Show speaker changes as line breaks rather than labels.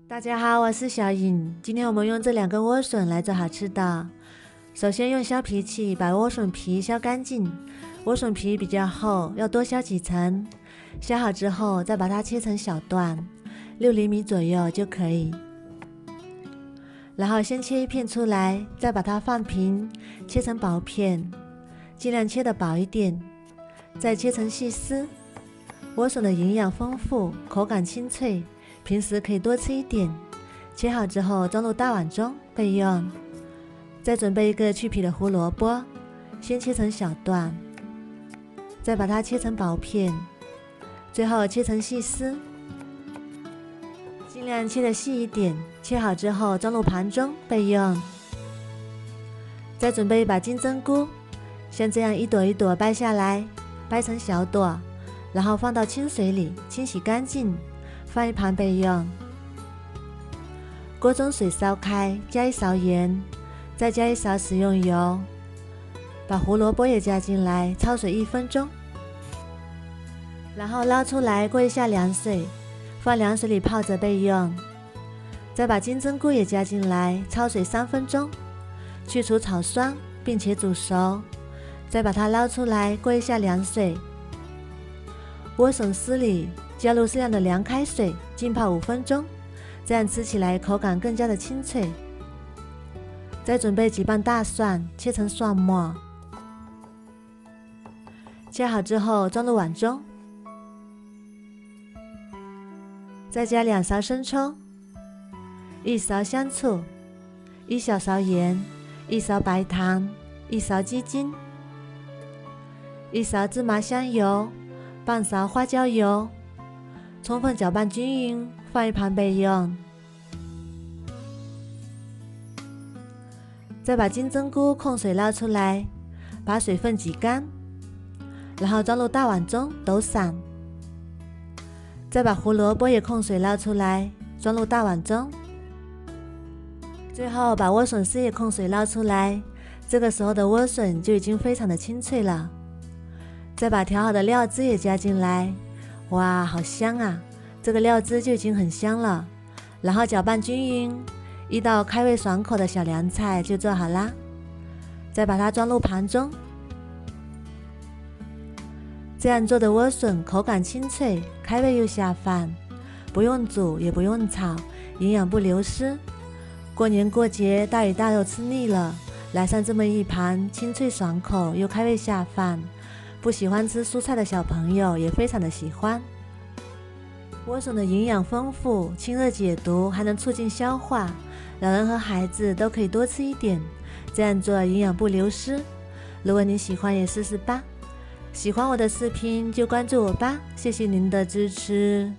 大家好，我是小颖。今天我们用这2根莴笋来做好吃的。首先用削皮器把莴笋皮削干净，莴笋皮比较厚，要多削几层。削好之后再把它切成小段，6厘米左右就可以。然后先切一片出来，再把它放平，切成薄片，尽量切得薄一点，再切成细丝。莴笋的营养丰富，口感清脆，平时可以多吃一点。切好之后装入大碗中备用。再准备一个去皮的胡萝卜，先切成小段，再把它切成薄片，最后切成细丝，尽量切得细一点。切好之后装入盘中备用。再准备一把金针菇，像这样一朵一朵掰下来，掰成小朵，然后放到清水里清洗干净，放一旁备用。锅中水烧开，加1勺盐，再加1勺食用油，把胡萝卜也加进来，焯水1分钟，然后捞出来过一下凉水，放凉水里泡着备用。再把金针菇也加进来，焯水3分钟，去除草酸，并且煮熟，再把它捞出来过一下凉水。莴笋丝里加入适量的凉开水，浸泡5分钟，这样吃起来口感更加的清脆。再准备几瓣大蒜，切成蒜末，切好之后装入碗中，再加2勺生抽，1勺香醋，1小勺盐，1勺白糖，1勺鸡精，1勺芝麻香油，半勺花椒油，充分搅拌均匀，放一旁备用。再把金针菇控水捞出来，把水分挤干，然后装入大碗中抖散。再把胡萝卜也控水捞出来，装入大碗中。最后把莴笋丝也控水捞出来，这个时候的莴笋就已经非常的清脆了。再把调好的料汁也加进来，哇，好香啊！这个料汁就已经很香了。然后搅拌均匀，一道开胃爽口的小凉菜就做好啦。再把它装入盘中。这样做的莴笋口感清脆，开胃又下饭，不用煮也不用炒，营养不流失。过年过节大鱼大肉吃腻了，来上这么一盘清脆爽口又开胃下饭，不喜欢吃蔬菜的小朋友也非常的喜欢。莴笋的营养丰富，清热解毒，还能促进消化，老人和孩子都可以多吃一点，这样做营养不流失。如果你喜欢也试试吧。喜欢我的视频就关注我吧，谢谢您的支持。